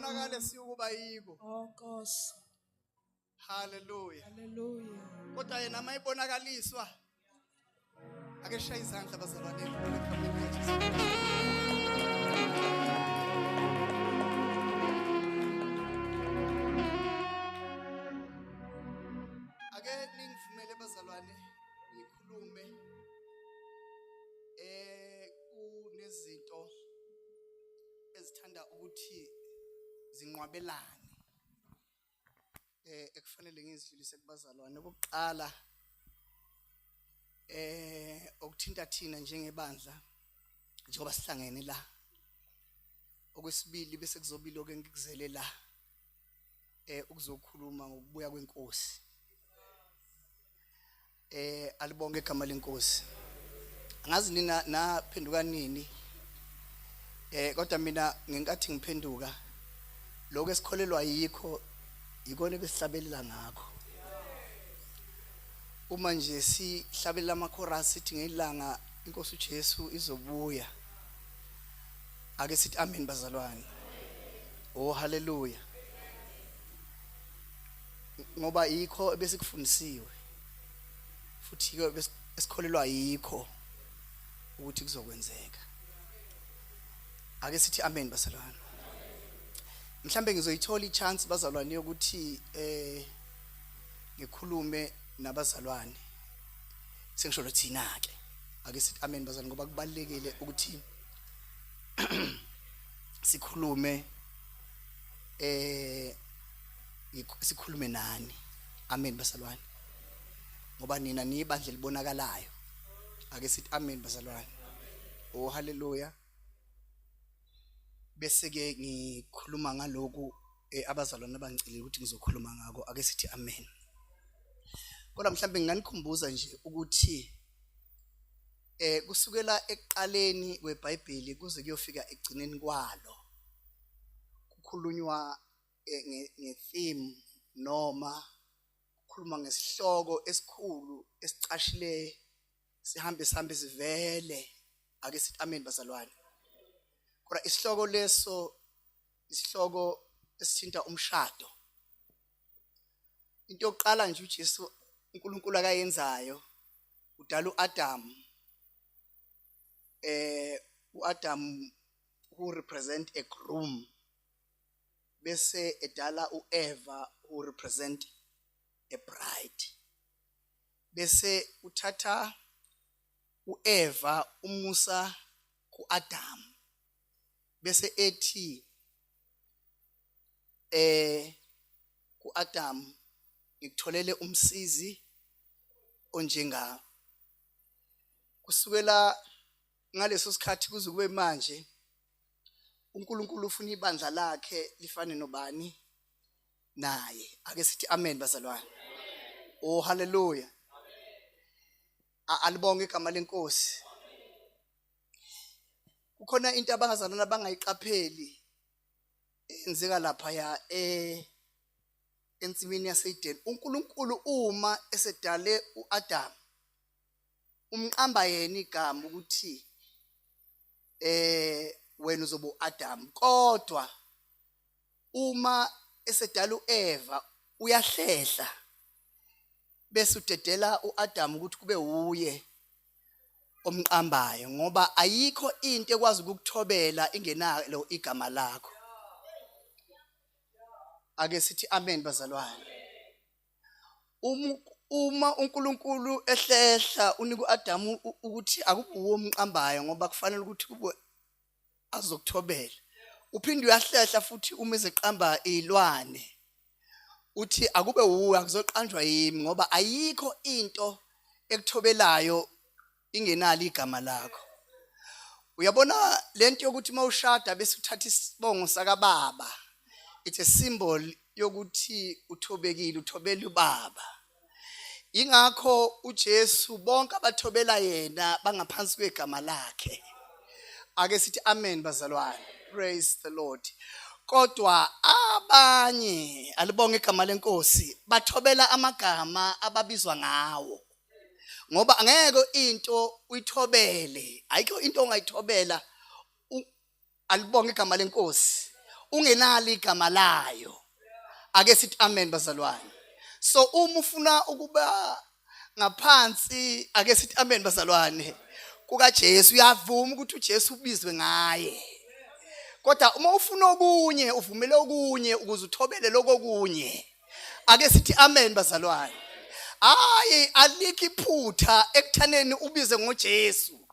sibonakale siyukuba yiko. Oh Nkosi. Hallelujah. Hallelujah. Kodwa yena mayibonakaliswa ake shaya izandla bazalwane ekhambeni kaJesu. Ake ningivumele bazalwane ngikhulume kunezinto ezithanda ukuthi zinqwabelane ekufanele ngizidlulise kubazalwane. Okokuqala okuthinta thina njengebandla njengoba sihlangene la. Okwesibili bese kuzobilo ke ngikuzele la ukuzokhuluma ngokubuya kwenkosi. Alibonge igama lenkosi. Angazi nina naphenduka nini kodwa mina ngenkathi ngiphenduka lokho esikholelwa yikho yikona besihlabelela ngakho. Uma nje sihlabelela amakhorasi sithi ngelanga inkosi uJesu izobuya ake sithi amen bazalwane. Oh hallelujah. Ngoba yikho besikufundisiwe futhi ke esikholelwa yikho ukuthi kuzokwenzeka. Ake sithi amen bazalwane. Mhlambe ngizoyithola ichance bazalwane yokuthi ngikhulume nabazalwane sengisho lo thina ke. Ake sithi amen bazalwane ngoba kubalekile ukuthi sikhulume sikhulume nani. Amen bazalwane. Ngoba nina niyibandla libonakalayo. Ake sithi amen bazalwane. Oh hallelujah. Bese ke ngikhuluma ngaloku abazalwane abangicela ukuthi ngizokhuluma ngako. Ake sithi amen. Kodwa mhlambe nginganikhumbuza nje ukuthi kusukela ekuqaleni kweBhayibheli kuze kuyofika egcineni kwalo kukhulunywa ngetheme noma kukhuluma ngesihloko esikhulu esicashile sihambe sivele. Ake sithi amen bazalwane. Kodwa isihloko leso isihloko esithinta umshado. Into yokuqala nje uJesu uNkulunkulu akayenzayo udala uAdam. uAdam who represent a groom bese edala uEva who represent a bride. Bese uthatha uEva umusa kuAdam bese ethi kuAdam ngikutholele umsizi onjengawe. Kusukela ngaleso sikhathi kuze kube manje uNkulunkulu ufuna ibandla lakhe lifane nobani naye. Ake sithi amen bazalwane. Oh hallelujah. Alibonge igama lenkosi. Kukhona into abangazalwana abangayiqapheli enzeka lapha ya ensimini yaseEden. uNkulunkulu uma esedale uAdam umqamba yena igama ukuthi wena uzoba uAdam. Kodwa uma esedala uEva uyahlehla bese udedela uAdam ukuthi kube uye omqambayo ngoba ayikho into ekwazi ukukuthobela ingenalo igama lakho. Ake sithi amen bazalwane. Uma uNkulunkulu ehlehla unika uAdam ukuthi akubuwe omqambayo ngoba kufanele ukuthi kube azokuthobela. Uphinde uyahlehla futhi uma ezeqamba izilwane uthi akube uwe akuzoqanjwa yimi ngoba ayikho into ekuthobelayo ingenalo igama lakho. Uyabona lento yokuthi mawushada bese uthatha isibongo sakababa. It's a symbol yokuthi uthobekile, uthobela ubaba. Ingakho uJesu bonke abathobela yena bangaphansi kwegama lakhe. Ake sithi amen bazalwane. Praise the Lord. Kodwa abanye alibonge igama lenkosi bathobela amagama ababizwa ngawo. Ngoba angeke into uyithobele, ayikho into ongayithobela alibonge igama lenkosi ungenalo igama layo. Ake sithi amen bazalwane. So uma ufuna ukuba ngaphansi, ake sithi amen bazalwane, kuka Jesu, uyavuma ukuthi uJesu ubizwe ngaye. Kodwa uma ufuna okunye, uvumele okunye ukuze uthobele lokunye. Ake sithi amen bazalwane. Hayi alikho iphutha ekuthaneni ubize ngoJesu.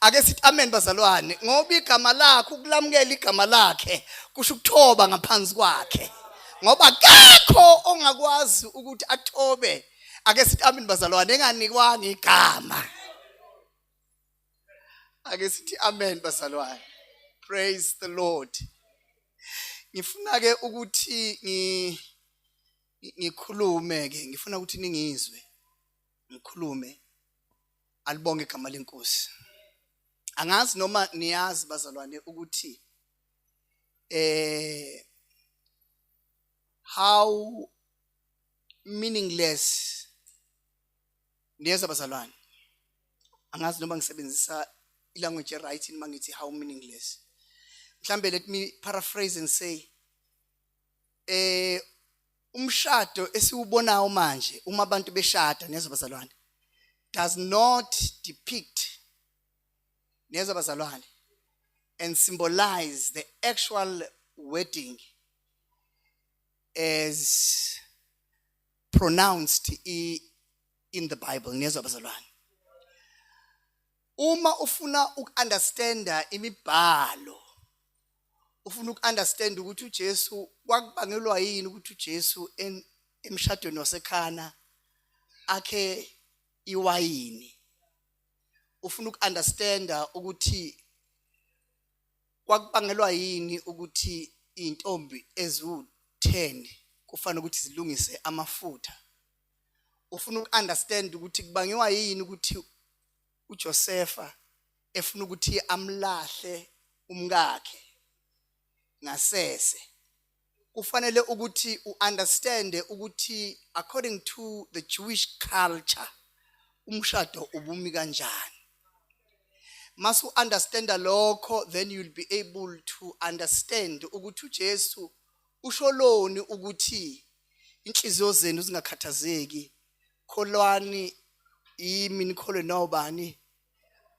Ake sithi amen bazalwane, ngoba igama lakhe, ukulamukela igama lakhe kusho ukuthoba ngaphansi kwakhe. Ngoba akekho ongakwazi ukuthi athobe, ake sithi amen bazalwane, enganikwanga igama. Ake sithi amen bazalwane. Praise the Lord. Ngifuna ke ukuthi ngikhulume ke, ngifuna ukuthi ningizwe. Ngikhulume alibonge igama lenkosi. Angazi noma niyazi bazalwane ukuthi how meaningless, niyeza bazalwane. Angazi noma ngisebenzisa ilanguage right in mangithi how meaningless. Mhlambe let me paraphrase and say umshado esiubonayo manje uma abantu beshada, niyeza bazalwane, does not depict, niyeza bazalwane, and symbolize the actual wedding as pronounced in the Bible. Niyeza bazalwane. Uma ufuna ukunderstanda imibhalo, ufuna ukunderstand ukuthi uJesu kwakubangelwa yini ukuthi uJesu emshadweni waseKhana akhe iwayini. Ufuna ukunderstanda ukuthi kwakubangelwa yini ukuthi intombi ezu10 kufanele ukuthi zilungise amafutha. Ufuna ukunderstand ukuthi kubangiwa yini ukuthi uJosepha efuna ukuthi amlahle umkakhe ngasese. Kufanele ukuthi uunderstand ukuthi according to the Jewish culture umshado ubumi kanjani. Must understand lokho, then you'll be able to understand ukuthi uJesu usholoni ukuthi inhliziyo zenu zingakhathazeki, kholwani yimi nikholwe nobani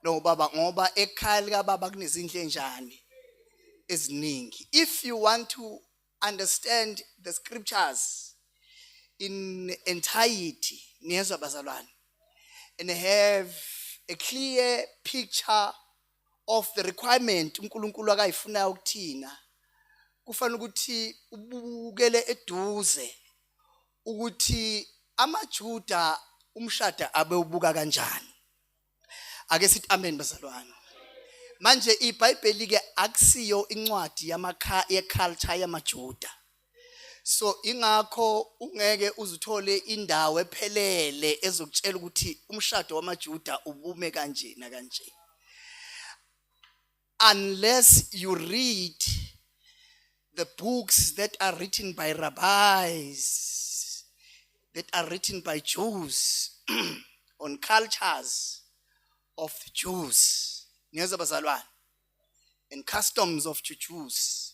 nobaba, ngoba ekhaya lika baba kunezindle enjani eziningi. If you want to understand the scriptures in entirety, niyezwa bazalwane, and have a clear picture of the requirement uNkulunkulu akayifunayo ukuthina, kufanele ukuthi ubukele eduze ukuthi amaJuda umshado abe ubuka kanjani. Ake sithi amen bazalwane. Manje iBhayibheli ke akusiyo incwadi yeculture yamaJuda. So ingakho ungeke uzithole indawo ephelele ezokutshela ukuthi umshado wamaJuda ubume kanje na kanje. Unless you read the books that are written by rabbis, that are written by Jews on cultures of the Jews, niyeza bazalwane, and customs of the Jews,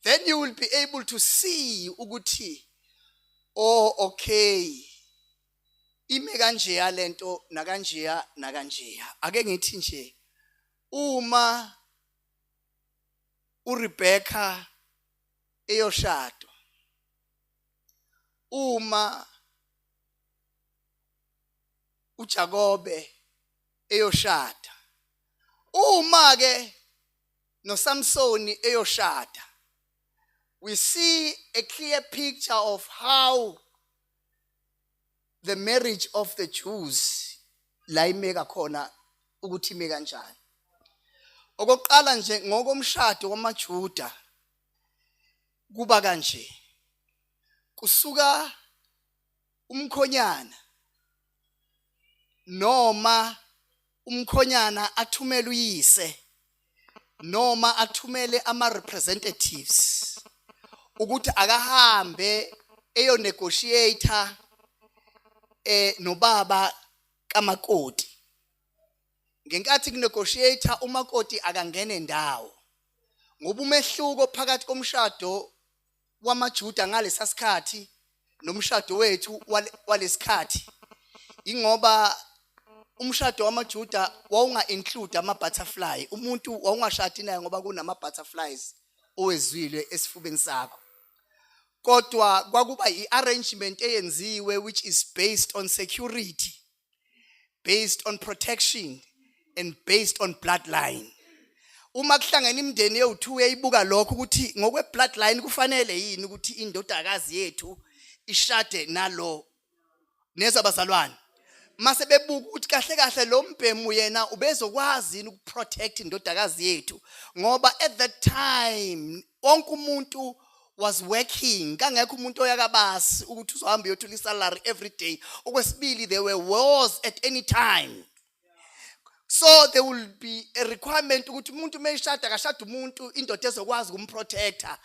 then you will be able to see ukuthi, oh okay, ime kanjeya lento nakanjeya nakanjeya. Ake ngithi nje uma uRebecca eyoshado, uma uJakobe eyoshada, uma ke noSamsoni eyoshada, we see a clear picture of how the marriage of the Jews la imeka khona ukuthi ime kanjani. Okokuqala nje ngokomshado wamaJuda kuba kanje, kusuka umkhonyana noma umkhonyana athumele uyise noma athumele ama representatives ukuthi akahambe eyo negotiator nobaba kamakoti. Ngenkathi kunegotiator umakoti akangene ndawo, ngoba umehluko phakathi komshado wamaJuda ngalesa sikhathi nomshado wethu walesikhathi ingoba umshado wamaJuda wawunga include ama butterfly. Umuntu wawungashadi naye ngoba kunama butterflies owezwile esifubeni sakho. Kodwa kwakuba iarrangement eyenziwe which is based on security, based on protection and based on bloodline. Uma kuhlangana imindeni ye2 uyayibuka lokho ukuthi ngokwe bloodline kufanele yini ukuthi indodakazi yethu ishade nalo neza bazalwane. Mase bebuka ukuthi kahle kahle lo mbhemu yena ubezokwazi ukuprotect indodakazi yethu ngoba at that time wonke umuntu was working, kangekho umuntu oyakabasi ukuthi uzohamba uyothola salary every day. Okwesibili there were wars at any time. So there will be a requirement ukuthi umuntu meshada akashada umuntu indoda ezokwazi ukumprotector.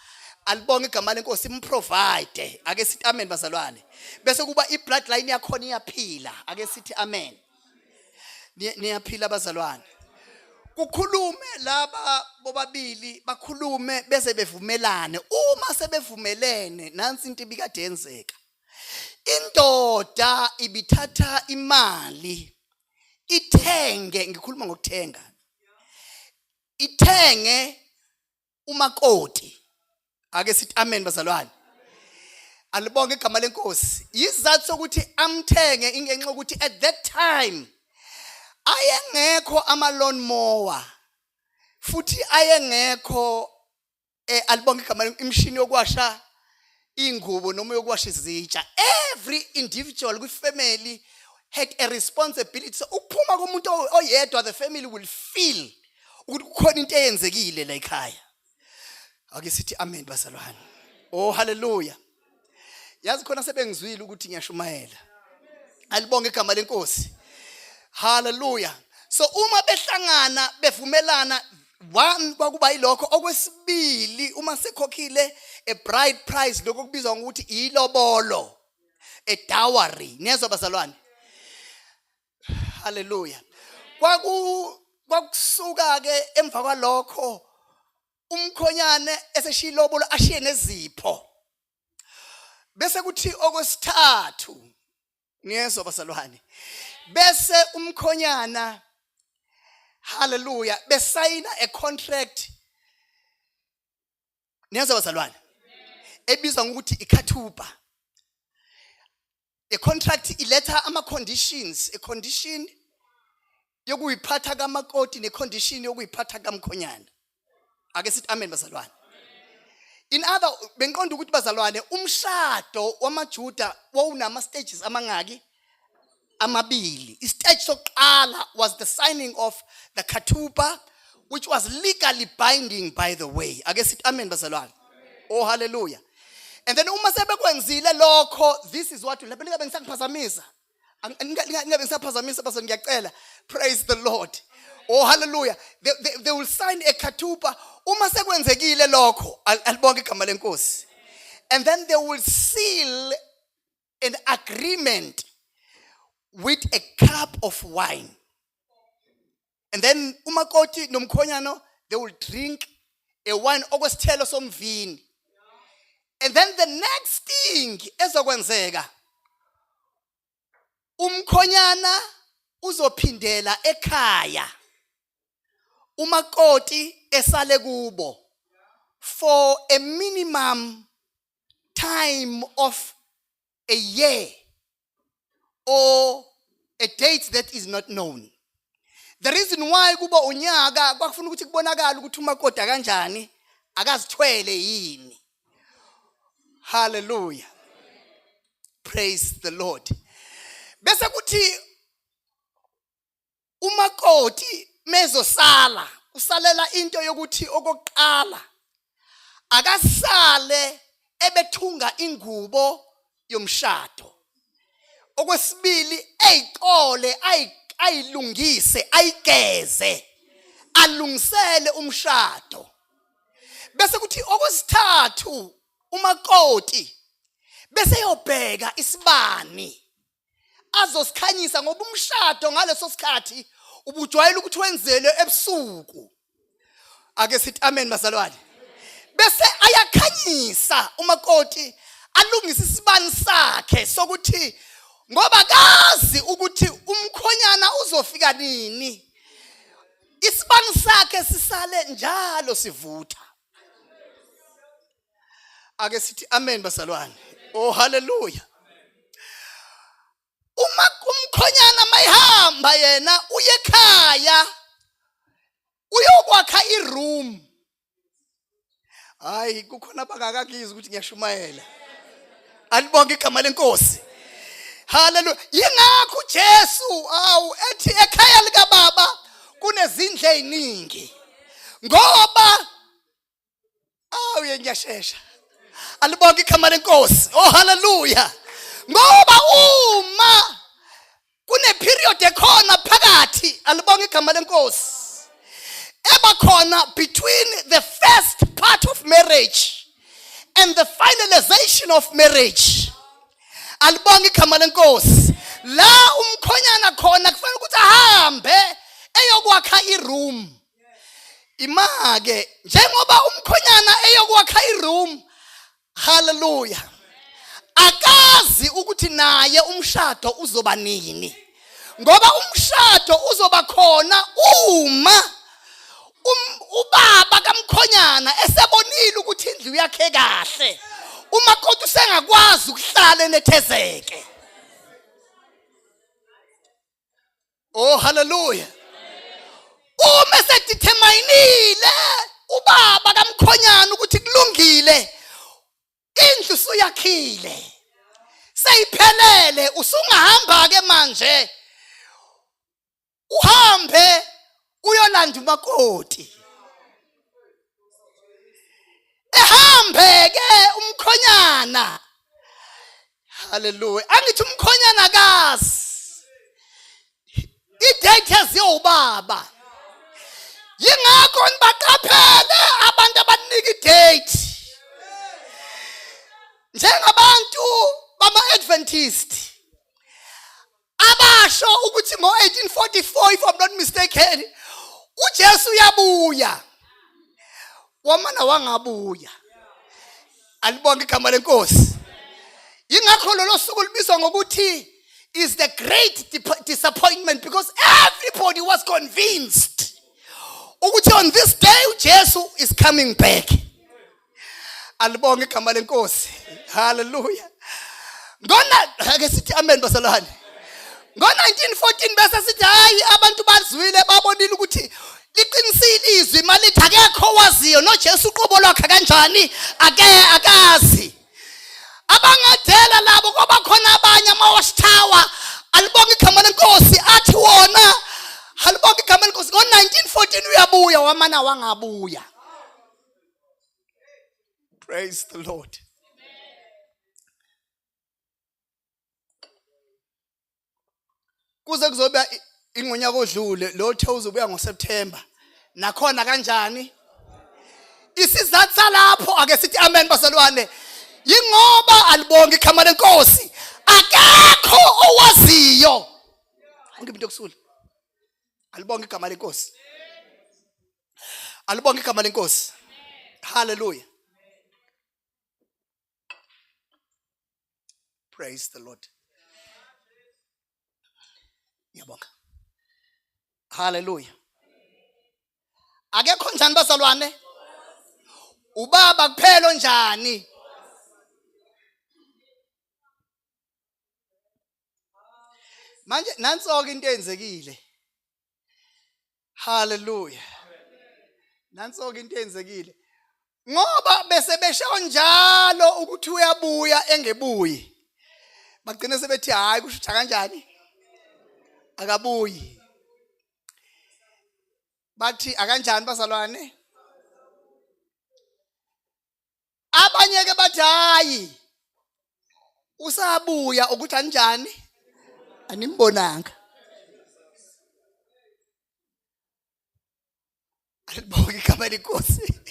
Alibonge igama lenkosi improvide. Ake sithi amen bazalwane. Bese kuba ibloodline yakhona iyaphila. Ake sithi amen. Niyaphila bazalwane. Kukhulume laba bobabili bakhulume bese bevumelane. Uma sebevumelene nansi into ibikade yenzeka. Indoda ibithatha imali ithenge, ngikhuluma ngokuthenga. Ithenge umakoti. Ake sithi amen bazalwane. Alibonge igama lenkosi. Yizathu sokuthi amthenge ingenxa ukuthi at that time ayengekho ama lawn mower futhi ayengekho alibonge igama imshini yokwasha ingubo noma yokwasha izitsha. Every individual kwi family had a responsibility. So ukuphuma komuntu oyedwa the family will feel ukuthi kukhona into eyenzekile la ekhaya. Ake sithi amen bazalwane. Oh hallelujah. Yazi khona sebengizwile ukuthi ngiyashumayela. Alibonge igama lenkosi. Hallelujah. So uma behlangana bevumelana one kwakuba yilokho. Okwesibili uma sekhokhile a bride price lokho kubizwa ngokuthi ilobolo, a dowry. Nezwa bazalwane. Hallelujah. Kwakusuka ke emva kwalokho umkhonyane eseshilobolo ashiye nezipho. Bese kuthi okwesithathu ngiyezwa bazalwane. Bese umkhonyana hallelujah besayina a contract. Ngiyezwa bazalwane. Ebizwa ngokuthi ikhathupa. A contract iletha ama conditions, a condition yokuyiphatha kamakoti ne condition yokuyiphatha kamkhonyana. Ake sithi amen bazalwane. In other benqonda ukuthi bazalwane umshado wamaJuda wawunama stages amangaki amabili. Istage sokuqala was the signing of the katupa which was legally binding by the way. Ake sithi amen bazalwane. Oh hallelujah. And then uma sebekwenzile lokho, this is what lapho lingabe ngisakuphazamisa. Lingabe ngisaphazamisa bazalwane ngiyacela. Praise the Lord. Oh hallelujah. They will sign a katupa. Uma sekwenzekile lokho, alibonke igama lenkosi. And then they will seal an agreement with a cup of wine. And then umakoti nomkhonyano, they will drink a wine okwesithelo somvini. And then the next thing ezokwenzeka, umkhonyana uzophindela ekhaya. Umakoti esale kubo for a minimum time of a year or a date that is not known. The reason why kuba unyaka kwakufuna ukuthi kubonakala ukuthi umakoti kanjani akazithwele yini. Hallelujah. Praise the Lord. Bese kuthi umakoti mezosala usalela into yokuthi okokuqala akasale ebethunga ingubo yomshado. Okwesibili eyiqole ayilungise ayigeze alungisele umshado. Bese kuthi okwesithathu umakoti bese yobheka isibani azosikhanyisa ngoba umshado ngaleso sikhathi ubujwayele ukuthi wenzelwe ebusuku. ake sithi amen bazalwane. Bese ayakhanyisa umakoti alungisa isibani sakhe sokuthi ngoba kazi ukuthi umkhonyana uzofika nini, isibani sakhe sisale njalo sivutha. Ake sithi amen bazalwane. Oh hallelujah. Uma umkhonyana mayihamba yena uye ekhaya uyokwakha iroom. Hayi kukhona abangakakizwa ukuthi ngiyashumayela. Alibonke igama lenkosi. Hallelujah. Yingakho uJesu ethi ekhaya lika baba kunezindle eziningi. Ngoba ngiyashesha. Alibonke igama lenkosi. Oh hallelujah. Ngoba uma kune period ekhona phakathi, alibonke igama lenkosi, ebakhona between the first part of marriage and the finalization of marriage. Alibonke igama lenkosi. La umkhonyana khona kufanele ukuthi ahambe eyokwakha iroom. Imake njengoba umkhonyana eyokwakha iroom, hallelujah, akazi ukuthi naye umshado uzoba nini. Ngoba umshado uzoba khona uma ubaba kamkhonyana esebonile ukuthi indlu yakhe kahle, umakoti usengakwazi ukuhlala enethezeke. Oh hallelujah. Uma sedeterminile ubaba kamkhonyana ukuthi kulungile, indlu suyakhile, seyiphelele, usungahamba ke manje uhambe uyolanda umakoti. Ehambe ke umkhonyana, hallelujah, angithi umkhonyana kazi idate yaziyo ubaba. Yingakho nibaqaphele abantu abanika idate njengabantu bama-Adventist abasho ukuthi ngo-1844 if I'm not mistaken uJesu uyabuya, wamana wangabuya. Alibonke igama lenkosi. Yingakho lolo suku libizwa ngokuthi is the great disappointment, because everybody was convinced ukuthi on this day uJesu is coming back. Alibonke igama lenkosi. Hallelujah. Ngona ake sithi amen bazalwane. Ngo-1914 bese sithi hayi abantu bazwile babonile ukuthi liqinisile izwi malithi akekho waziyo noJesu uqobo lwakhe kanjani akazi. Abangadela labo ngoba khona abanye amawashtawa, alibonke igama lenkosi, athi wona alibonke igama lenkosi ngo-1914 uyabuya, wamana wangabuya. Praise the Lord. Kuze kuzoba ingonyaka odlule lo the uzobuya ngoSeptember. Nakhona kanjani? Isizathu salapho ake sithi amen bazalwane. Yingoba alibonke igama lenkosi akekho owaziyo. Ngiphi into kusula? Alibonke igama lenkosi. Alibonke igama lenkosi. Hallelujah. Praise the Lord. Ngiyabonga. Hallelujah. Akekho njani bazalwane? Ubaba kuphela njani? Manje nansoke into eyenzekile. Hallelujah. Nansoke into eyenzekile. Ngoba bese besho njalo ukuthi uyabuya engebuyi. Bagcina sebethi hayi kusho kanjani? Akabuyi. Bathi akanjani bazalwane? Abanye ke bathi hayi usabuya ukuthi anjani? Animbonanga. Alibonke igama lenkosi.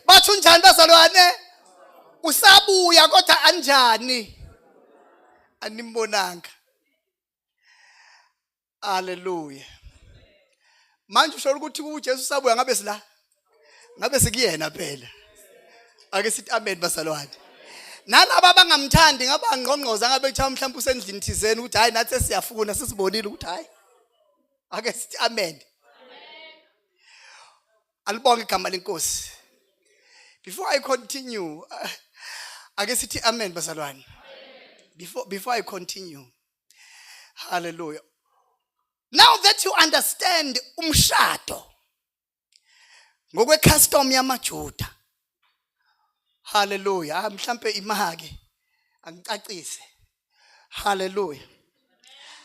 Bathi unjani bazalwane? Usabuya kodwa anjani? Animbonanga. Hallelujah. Manje usho ukuthi uJesu usabuya ngabe sila? ngabe sikuyena phela. Ake sithi amen bazalwane. Nalabo abangamthandi ngaba ngqongqoza ngabe kuthiwa mhlawumbe usendlini thizeni ukuthi hayi nathi siyafuna sisibonile ukuthi hayi. Ake sithi amen. Alibonge igama lenkosi. Before I continue, ake sithi amen bazalwane. Before I continue. Hallelujah. Now that you understand umshado ngokwe custom yamaJuda. Hallelujah. Mhlambe imake angicacise. Hallelujah.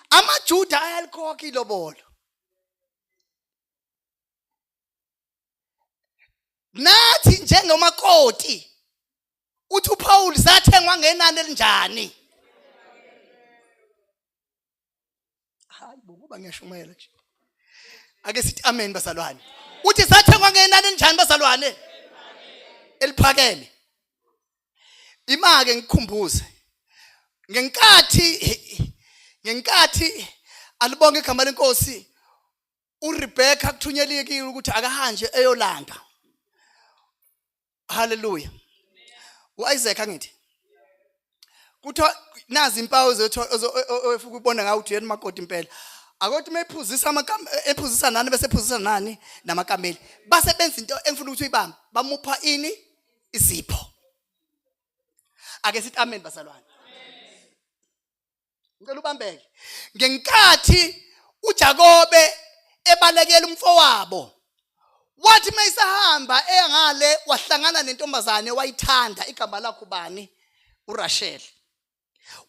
AmaJuda ayalikhokha ilobolo. Nathi njengomakoti uthi uPaul zathengwa ngenani elinjani? Hayi bokuba ngiyashumayela nje. Ake sithi amen bazalwane. Uthi zathengwa ngenani elinjani bazalwane? Eliphakeme. Imake ngikhumbuze. Ngenkathi alibonge igama lenkosi uRebecca kuthunyelekile ukuthi akahanje eyolanda. Hallelujah. UIsaac angithi kuthiwa nazi impawu zethu ofuka ubona ngathi uyena makoti impela. Akothi ephuzisa nani bese ephuzisa nani namakameli. Base benza into engifuna ukuthi uyibambe. Bamupha ini? Izipho. Ake sithi amen bazalwane. Ngicela ubambeke. Ngenkathi uJakobe ebalekela umfowabo. Wathi mayisahamba engale wahlangana nentombazane wayithanda igama lakho bani? uRachel.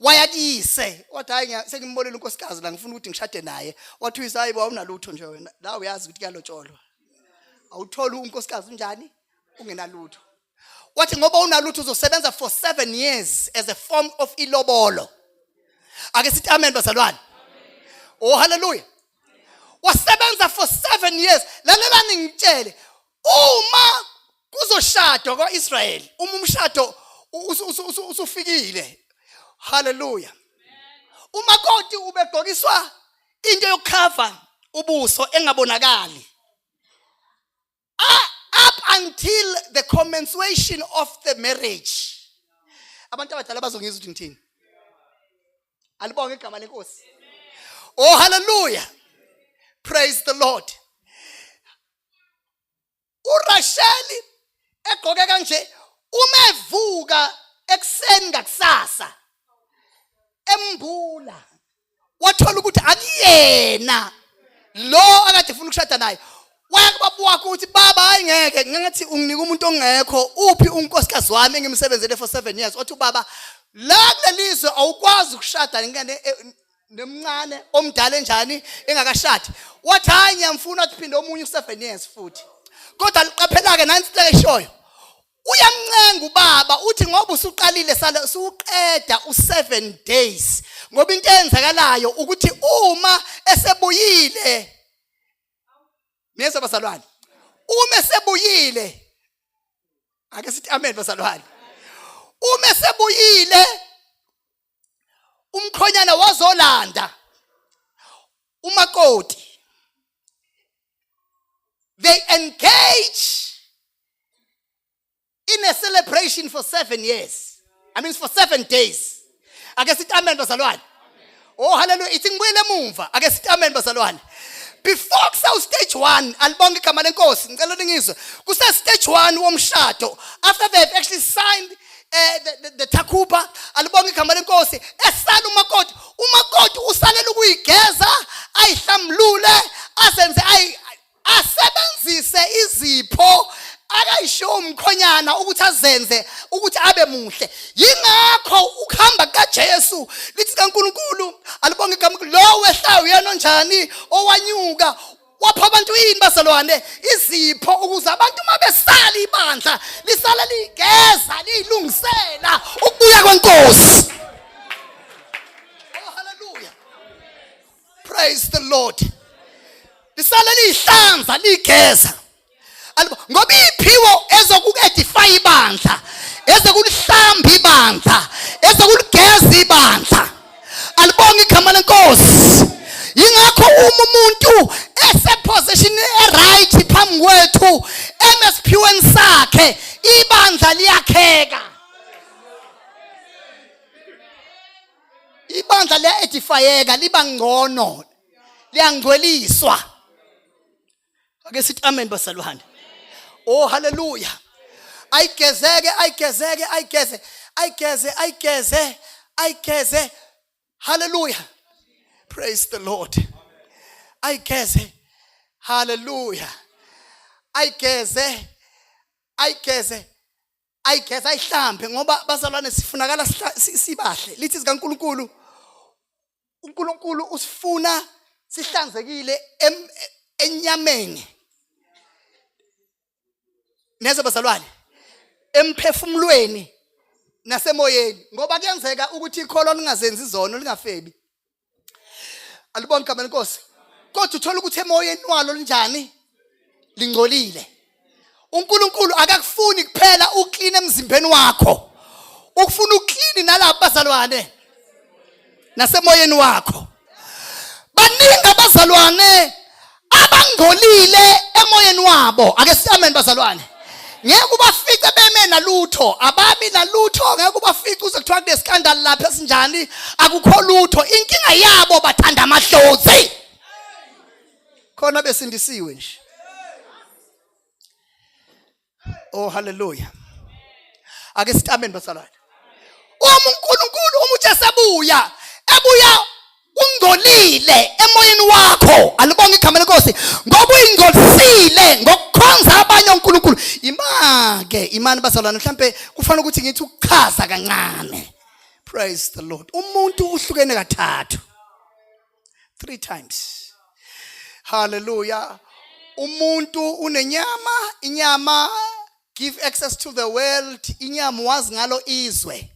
Wayakise wathi hayi sengimbonile unkosikazi la ngifuna ukuthi ngishade naye. Wathi uyisayi awunalutho nje wena. La uyazi ukuthi kuyalotsholwa. Awuthola unkosikazi unjani? Ungenalutho. Wathi ngoba unalutho uzosebenza for 7 years as a form of ilobolo. Ake sithi amen bazalwane. Oh hallelujah. Wasebenza for 7 years. Lalelani ngitshele uma kuzoshadwa kwaIsrael, umshado usufikile. Hallelujah. Umakoti ubegqokiswa into yokukhava ubuso engabonakali. Up until the commencement of the marriage. Abantu abadala bazongizwa ukuthi ngithini? Alibonge igama lenkosi. Oh hallelujah. Praise the Lord. uRachel egqoke kanje umevuka ekseni ngakusasa embula wathola ukuthi akuyena lo akade ufuna ukushada naye. Wayakubaba wakhe uthi baba hayi ngeke ngathi unginika umuntu ongekho uphi unkosikazi wami engimsebenzele for 7 years. Wathi baba la kulelizwe awukwazi ukushada nemncane omdala enjani engakashadi. Wathi hayi ngiyamfuna ukuphinde omunye u7 years futhi. Kodwa liqaphela ke nansi leshoyo. Uyamncenga ubaba uthi ngoba usuqalile sala usuqeda u7 days. Ngoba into eyenzakalayo ukuthi uma esebuyile Mese bazalwane. Uma esebuyile ake sithi amen bazalwane. Uma esebuyile umkhonyana wazolanda umakoti. They engage in a celebration for 7 years. I mean for 7 days. Ake sithi amen bazalwane. Oh hallelujah. Ithi ngibuyele emuva. Ake sithi amen bazalwane. Before kusawu stage 1 alibonge igama lenkosi ngicela ngizwe kuse stage 1 womshado after they've actually signed the takuba alibonge igama lenkosi esala umakoti usalela ukuyigeza ayihlamlule asenze asebenzise izipho akayisho umkhonyana ukuthi azenze ukuthi abe muhle. Yingakho ukuhamba kaJesu lithi kaNkulunkulu alibonge igama lo wehlayo uyena onjani owanyuka wapha abantu yini bazalwane izipho ukuze abantu mabesala ibandla lisala ligeza lilungisela ukubuya kwenkosi. Oh hallelujah. Praise the Lord. Lisala lihlanza ligeza. Ngoba iphiwo ezokuedify ibandla ezokulihlamba ibandla ezokuligeza ibandla alibonge igama lenkosi. Yingakho uma umuntu eseposition right phambi kwethu emesiphiweni sakhe ibandla liyakheka. Ibandla liya-edifyeka, liba ngcono, liyangcweliswa. Ake sithi amen basalwane. Oh hallelujah. Ayigeze. Hallelujah. Praise the Lord. Ayigeze. Hallelujah. Ayigeze ayihlambe ngoba bazalwane sifunakala sibahle. Lithi zikaNkulunkulu, uNkulunkulu usifuna sihlanzekile enyameni. Neze bazalwane, emphefumulweni nasemoyeni, ngoba kuyenzeka ukuthi ikholwa lingazenzi izono, lingafebi. Aliboni igama lenkosi. Kodwa uthola ukuthi emoyeni walo linjani? Lingcolile. uNkulunkulu akakufuni kuphela uklina emzimbeni wakho, ukufuna uklini nalapha bazalwane nasemoyeni wakho. Baningi abazalwane abangcolile emoyeni wabo. Ake sithi amen bazalwane. Ngeke ubafice beme nalutho, ababi nalutho, ngeke ubafice uze kuthiwa kune scandal lapha esinjani, akukho lutho. Inkinga yabo bathanda amahlozi. Khona besindisiwe nje. Oh hallelujah. Ake sithi amen bazalwane. uNkulunkulu umuthi ebuya ungcolile emoyeni wakho. Alibonge igama lenkosi. Ngoba uyingcolisile ngokukhonza abanye uNkulunkulu. Imani bazalwane, mhlambe kufanele ukuthi ngithi ukuchaza kancane. Praise the Lord. Umuntu uhlukene kathathu. 3 times. Hallelujah. Umuntu unenyama, inyama give access to the world, inyama wazi ngalo izwe.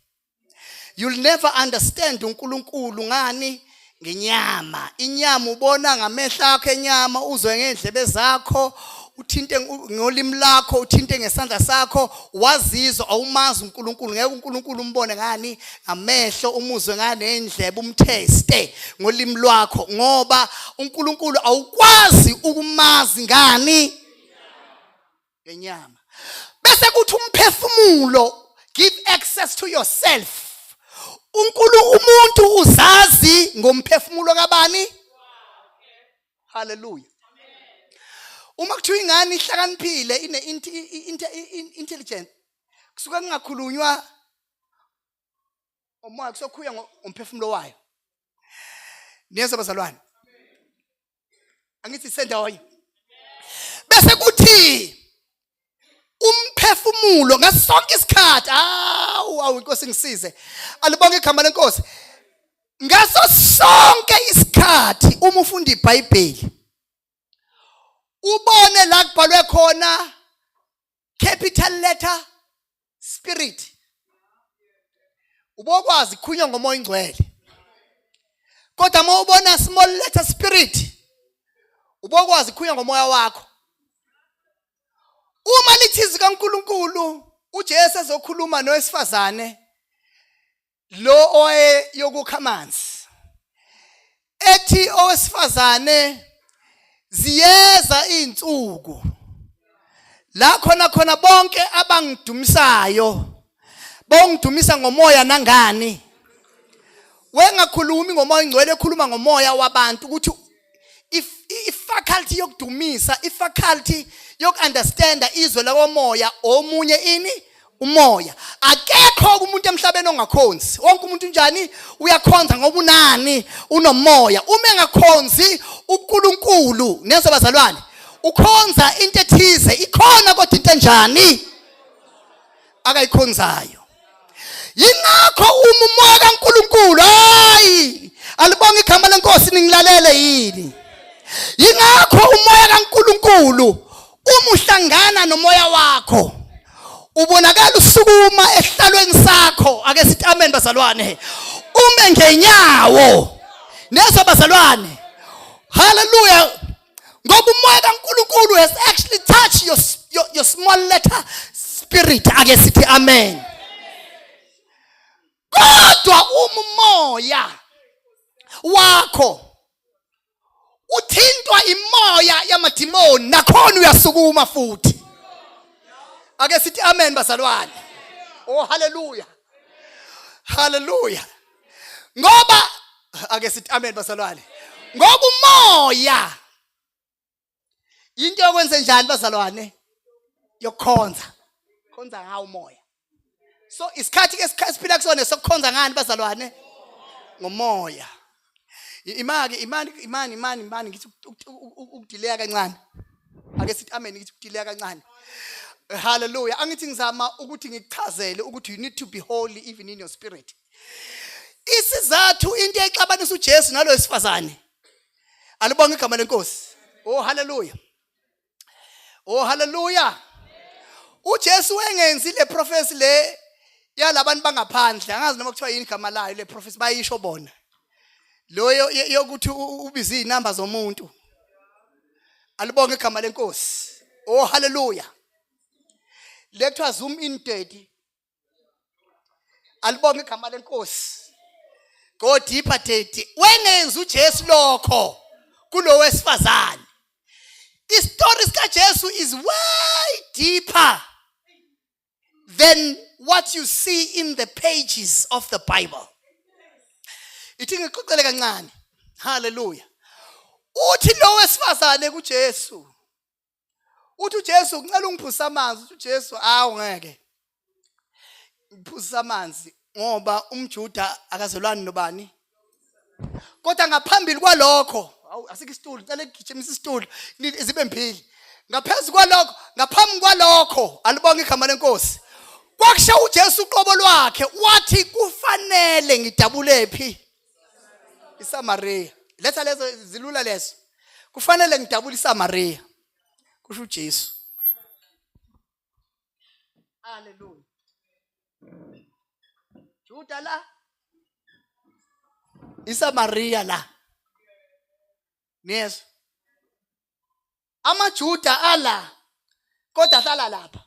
You'll never understand uNkulunkulu ngani ngenyama. Inyama ubona ngamehlo akho enyama, uzwe ngendlebe zakho, uthinte ngolimi lakho, uthinte ngesandla sakho, wazizwa awumazi uNkulunkulu. Ngeke uNkulunkulu umbone ngani ngamehlo, umuzwe ngani nendlebe, umtheste ngolimi lwakho, ngoba uNkulunkulu awukwazi ukumazi ngani ngenyama. Bese kuthi umphefumulo give access to yourself. Umuntu uzazi ngomphefumulo kabani? Hallelujah. Uma kuthiwa ingane ihlakaniphile ine intelligent, kusuka kungakhulunywa umoya, kusokhuya ngomphefumulo wayo. Niyeza bazalwane. Angithi sendawonye. Bese kuthi umphefumulo ngasonke isikhathi, inkosi ngisize. Alibonge igama lenkosi. Ngaso sonke isikhathi uma ufunda iBhayibheli, ubone la kubhalwe khona capital letter spirit, ubokwazi kukhulunywa ngomoya ingcwele. Kodwa uma ubona small letter spirit, ubokwazi kukhulunywa ngomoya wakho. Uma lithizi kaNkulunkulu, uJesu ezokhuluma nowesifazane lo oye yokukha amanzi, ethi owesifazane ziyeza izinsuku la khona bonke abangidumisayo bongidumisa ngomoya nangani. Wengakhulumi ngomoya ingcwele, ekhuluma ngomoya wabantu, ukuthi ifaculty yokudumisa, ifaculty yokunderstanda izwe lakomoya omunye ini umoya. Akekho umuntu emhlabeni ongakhonzi. Wonke umuntu njani uyakhonza ngoba unani unomoya. Uma engakhonzi uNkulunkulu, nezo bazalwane, ukhonza into ethize, ikhona kodwa into enjani akayikhonzayo. Yingakho umoya kaNkulunkulu, alibonge igama lenkosi ningilalele yini. Yingakho umoya kaNkulunkulu uma uhlangana nomoya wakho ubonakala usukuma ehlalweni sakho. Ake sithi amen bazalwane. Ume ngenyawo nezo bazalwane. Hallelujah. Ngoba umoya kaNkulunkulu has actually touched your small letter spirit. Ake sithi amen. Kodwa umoya wakho uthintwa imoya yamadimoni, nakhona uyasukuma futhi. Ake sithi amen bazalwane. Oh hallelujah. Hallelujah. Ngoba ake sithi amen bazalwane. Ngoba umoya into yokwenza njani bazalwane? Yokukhonza. Khonza ngawo umoya. So isikhathi esiphila kusona sokukhonza ngani bazalwane? Ngomoya. Imani ngithi ukudileya kancane. Ake sithi amen ngithi ukudileya kancane. Hallelujah. Angithi ngizama ukuthi ngikuchazele ukuthi you need to be holy even in your spirit. Isizathu into exabanisa uJesu nalo wesifazane. Alibonge igama lenkosi. Oh hallelujah. Oh hallelujah. uJesu wengenzi le prophecy le yalabantu bangaphandle. Angazi noma kuthiwa yini igama layo le prophecy bayisho bona. Loyo yokuthi ubiza inamba zomuntu. Alibonge igama lenkosi. Oh hallelujah. Letwa zoom in daddy. Alibonge igama lenkosi. Go deeper daddy. Wengenzi uJesu lokho kulo wesifazane. Istories kaJesu is way deeper than what you see in the pages of the Bible. Ithi ngixoxele kancane. Hallelujah. Uthi lo wesifazane kuJesu. Uthi uJesu ngicela ungiphuza amanzi. Uthi uJesu awu ngeke. Ngiphuza amanzi ngoba umJuda akazelwani nobani. Kodwa ngaphambili kwalokho, awu asike isitulo, ngicela ngigijimisa isitulo, zibe mphili. Ngaphezulu kwalokho, ngaphambi kwalokho, alibonge igama lenkosi. Kwakusha uJesu uqobo lwakhe, wathi kufanele ngidabule phi? ISamaria. Letha lezo zilula lezo. Kufanele ngidabule iSamaria. Kusho uJesu. Hallelujah. Juda la. ISamaria la. Yes. AmaJuda ala. Kodwa hlala lapha.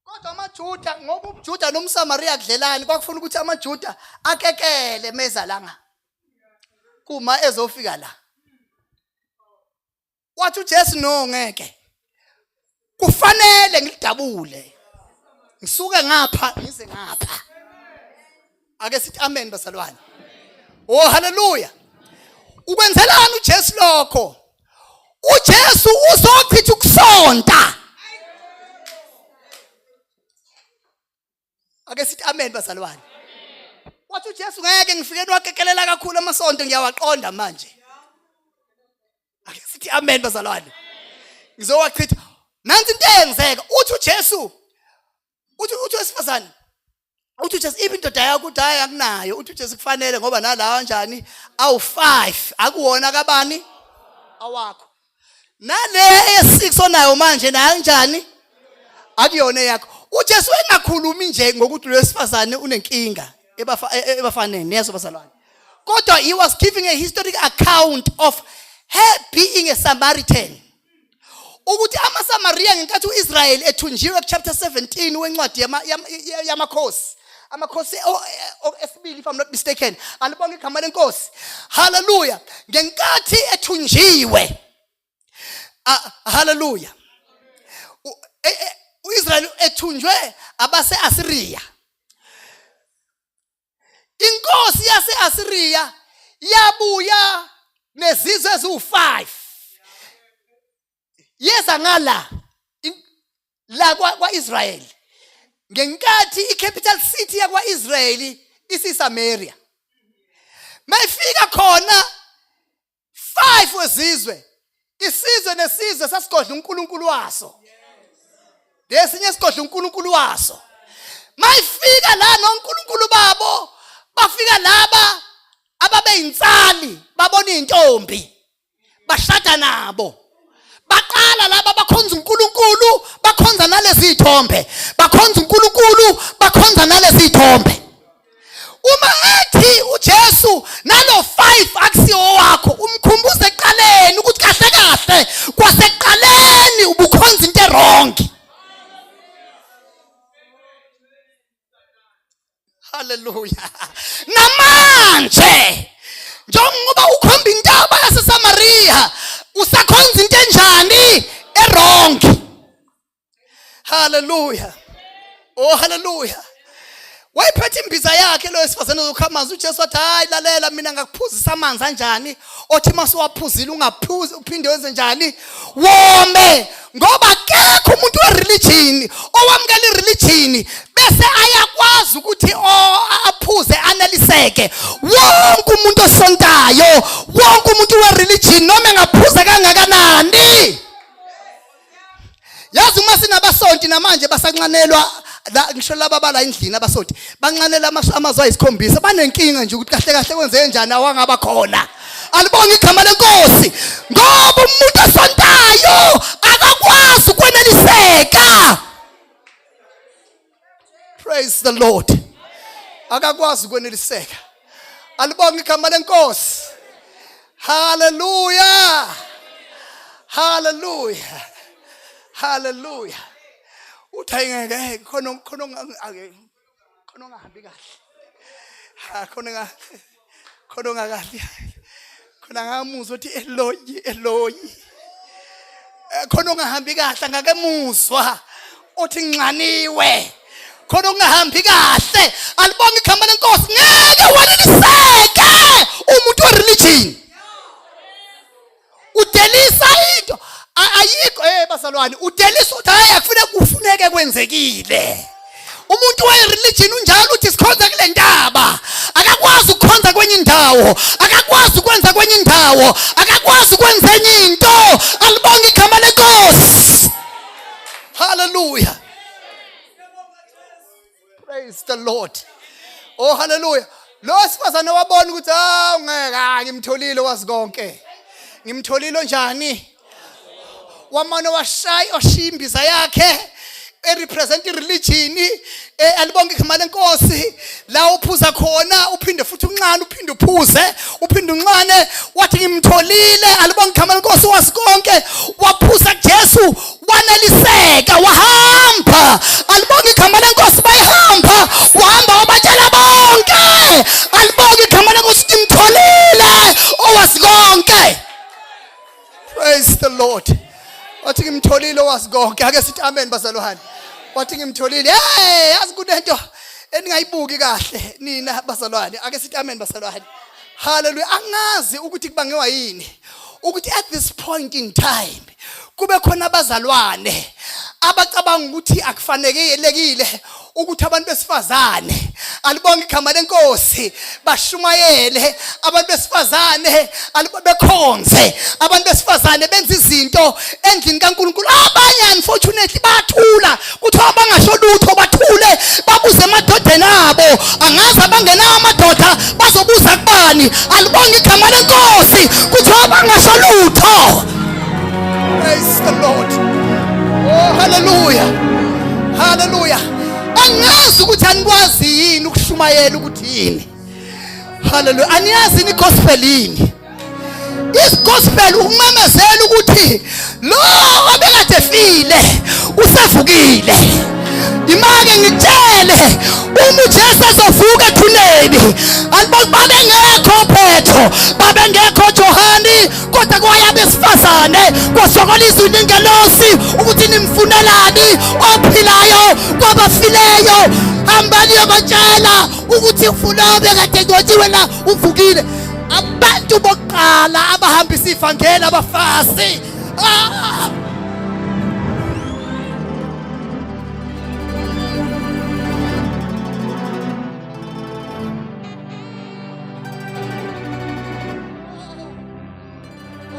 Kodwa amaJuda ngoba uJuda nomSamaria kudlelani kwakufuna ukuthi amaJuda akekele meza langa. Kuma ezofika la. Wathi uJesu no ngeke. Kufanele ngidabule. Ngisuke ngapha ngize ngapha. Ake sithi amen bazalwane. Oh hallelujah. Ukwenzelani uJesu lokho? uJesu uzochitha ukusonta. Ake sithi amen bazalwane. Wathi uJesu ngeke ngifike nwakekelela kakhulu amasonto ngiyawaqonda manje. Ake sithi amen bazalwane. Ngizowachitha. Nansi into eyenzeka. Uthi uJesu. Uthi wesifazane. Uthi uJesu ibindoda yakho udaya akunayo. Uthi uJesu kufanele ngoba nala kanjani awu5 akuwona kabani awakho. Nale ye6 onayo manje nayo kanjani akuyona yakho. uJesu engakhulumi nje ngokuthi lo wesifazane unenkinga ebafaneni yeso bazalwane. Kodwa he was giving a historic account of her being a Samaritan. Ukuthi amaSamaria ngenkathi uIsrael ethunjiwe chapter 17 wencwadi yamakhosi. Amakhosi esibili if I'm not mistaken. Alibonge igama lenkosi. Hallelujah. Ngenkathi ethunjiwe. Hallelujah. uIsrael ethunjwe abase Assyria. Inkosi yase Assyria yabuya nezizwe ezu5. Yeza ngala la kwaIsrael. Ngenkathi icapital city yakwaIsrael isiSamaria. Mayifika khona 5 wezizwe. Isizwe nesizwe sasigodla uNkulunkulu waso. Lesinye sigodla uNkulunkulu waso. Mayifika la noNkulunkulu babo bafika laba ababeyintsali babona intombi bashada nabo. Baqala laba bakhonza uNkulunkulu bakhonza nalezi ithombe. Bakhonza uNkulunkulu bakhonza nalezi ithombe. Uma ethi uJesu nalo 5 akusiwo wakho umkhumbuze eqaleni ukuthi kahle kahle kwaseqaleni ubukhonza into wrong. Hallelujah. Namanje njengoba ukhomba intaba yaseSamaria usakhonza into enjani wrong. Hallelujah. Oh hallelujah. Wayiphethe imbiza yakhe lo wesifazane uzokha amanzi. uJesu wathi hayi lalela mina ngakuphuzisa amanzi kanjani othi masuwaphuzile ungaphuzi uphinde wenze njani wome ngoba akekho umuntu wereligion owamukela ireligion bese ayakwazi ukuthi aphuze analiseke. Wonke umuntu osontayo, wonke umuntu wereligion noma engaphuza kangakanani. Yazi uma sinabasonti namanje basanxanelwa la ngisho laba bala endlini abasonti banxanela amazwi ayisikhombisa banenkinga nje ukuthi kahle kahle kwenzeke njani awangaba khona. Alibonge igama lenkosi ngoba umuntu osontayo akakwazi ukweneliseka. Praise the Lord. Akakwazi ukweneliseka. Alibonge igama lenkosi. Hallelujah. Hallelujah. Hallelujah. Uthayengeke khona ungahambi kahle. Khona ungakahle. Khona ngamuzwa uthi eloyi. Khona ungahambi kahle ngakemuzwa uthi nxaniwe. Khona ungahambi kahle. Alibonge igama lenkosi ngeke weneliseke umuntu wereligion. Udelisa into ayikho bazalwane udelisa uthi hayi kufuneke kwenzekile. Umuntu wereligion unjalo uthi sikhonza kule ndaba akakwazi ukukhonza kwenye indawo, akakwazi ukwenza kwenye indawo, akakwazi ukwenza enye into. Alibonge igama lenkosi. Hallelujah. Praise the Lord. Oh hallelujah. Lo sifazane wabona ukuthi ungeke ngimtholile wazi konke. Ngimtholile njani? Wamane washiya imbiza yakhe represent ireligion. Alibonge igama lenkosi. La uphuza khona uphinde futhi unxane uphinde uphuze uphinde unxane wathi ngimtholile. Alibonge igama lenkosi wazi konke. Waphuza kuJesu waneliseka wahamba. Alibonge igama lenkosi bayihamba wahamba wabatshela bonke. Alibonge igama lenkosi ngimtholile owazi konke. Praise the Lord. Wathi ngimtholile owazi konke. Ake sithi amen bazalwane. Wathi ngimtholile. Yazi kunento eningayibuki kahle nina bazalwane. Ake sithi amen bazalwane. Hallelujah. Angazi ukuthi kubangewa yini ukuthi at this point in time kube khona abazalwane abacabanga ukuthi akufanelekile ukuthi abantu besifazane alibonge igama lenkosi bashumayele abantu besifazane bekhonze abantu besifazane benza izinto endlini kaNkulunkulu. Abanye unfortunately bathula kuthiwa bangasho lutho bathule babuze emadodeni abo angazi abangenayo amadoda bazobuza kubani. Alibonge igama lenkosi kuthiwa bangasho lutho. Praise the Lord. Oh hallelujah. Hallelujah. Angazi ukuthi anikwazi yini ukushumayela ukuthi yini. Hallelujah. Aniyazi ni gospel yini? Is gospel umemezela ukuthi lo obekade efile usevukile. Imake ngitshele uma uJesu ezovuka ethuneni babengekho Petro babengekho Johani kodwa kwaya besifazane kwasokola izwi lengelosi ukuthi nimfunelani ophilayo kwabafileyo. Hambani yabatshela ukuthi ufuna obekade ngotsiwe la uvukile. Abantu bokuqala abahambisa ivangeli abafazi.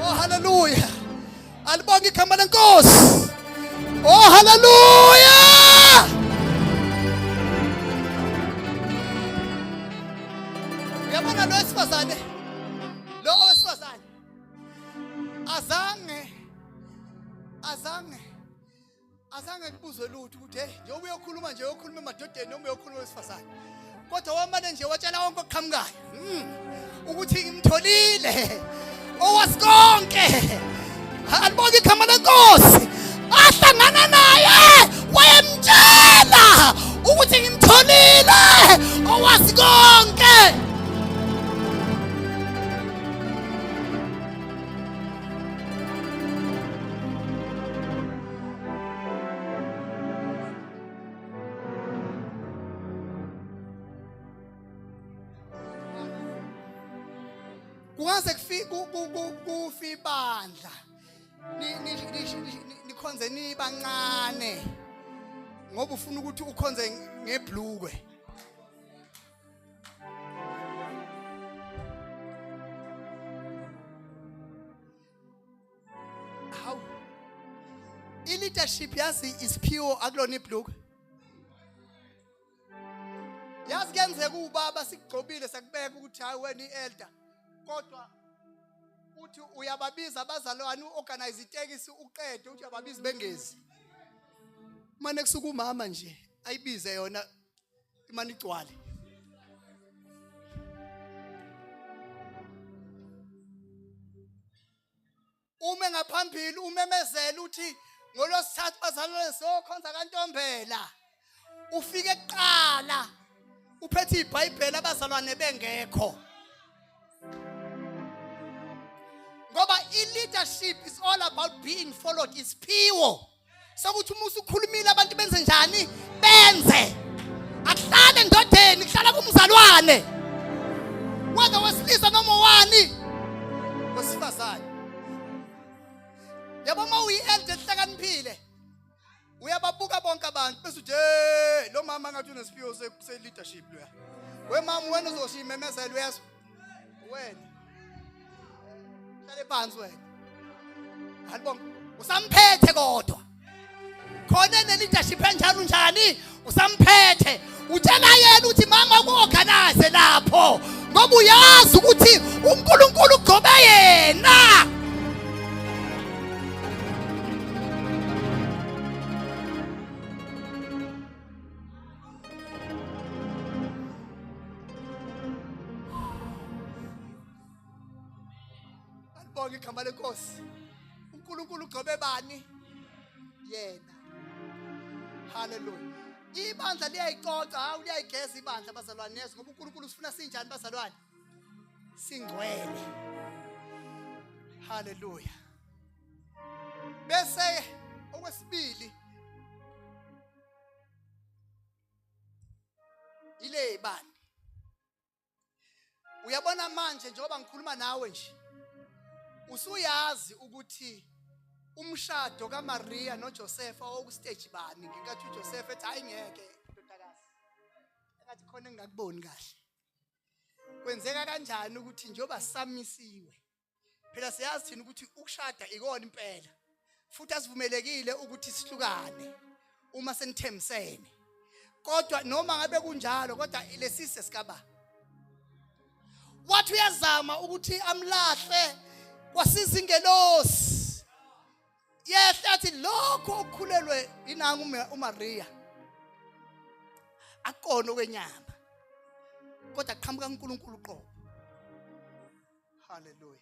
Oh hallelujah. Alibonge igama lenkosi. Oh hallelujah. Uyabona lo wesifazane? Lo wesifazane azange kubuzwe lutho ukuthi nje ubuyokhuluma nje uyokhuluma emadodeni noma uyokhuluma wesifazane. Kodwa wamane nje watshela wonke okuqhamukayo ukuthi ngimtholile owazi konke. Alibonge igama lenkosi. Ahlangana naye wayemtshela ukuthi ngimtholile owazi konke. kungaze kufi ibandla nikhonze nibancane ngoba ufuna ukuthi ukhonze ngebhlukwe. How leadership yazi is pure akulona ibhlukwe. Yazi kuyenzeka ubaba sikugcobile sakubeka ukuthi hayi wena ielder kodwa uthi uyababiza abazalwane uorganize itekisi uqede uthi uyababiza bengezi. Manje kusuka umama nje ayibize yona imani igcwale. Ume ngaphambili umemezela uthi ngolosithathu bazalwane sokhonza kaNtombela. Ufike kuqala uphethe iBhayibheli abazalwane bengekho. Ngoba leadership is all about being followed. It's pure. Sokuthi uma usukhulumile abantu benze njani benze. Akuhlale endodeni kuhlala kumzalwane. Whether wesilisa noma wani wesifazane. Yabo uma uyi-elder ehlakaniphile uyababuka bonke abantu bese uthi lo mama ngathi unesiphiwo se-leadership loya. Wemama wena uzoshimemezela uyezwa. Wena hlale phansi wena. Halibonke usamphethe kodwa. Khona ne-leadership enjalo njani usamphethe. Utshela yena uthi mama ku-organize lapho ngoba uyazi ukuthi uNkulunkulu ugcobe yena. Bonke igama lenkosi. uNkulunkulu ugcobe bani? Yena. Hallelujah. Ibandla liyayicoca, hawu liyayigeza ibandla bazalwane yesu ngoba uNkulunkulu usifuna sinjani bazalwane? Singcwele. Hallelujah. Bese okwesibili ile ibandla. Uyabona manje njengoba ngikhuluma nawe nje usuyazi ukuthi umshado kaMaria noJosepha okustage bani ngenkathi uJosepha ethi hayi ngeke ndodakazi engathi khona engakuboni kahle kwenzeka kanjani ukuthi njoba samisiwe phela siyazi thina ukuthi ukushada ikona impela futhi asivumelekile ukuthi sihlukane uma senithembisene kodwa noma ngabe kunjalo kodwa lesise sikaba wathi uyazama ukuthi amlahle wasizingelosi. Yes, athi lokho okukhulelwe inanga uMaria akona okwenyama kodwa qhamuka uNkulunkulu uqobo. Hallelujah.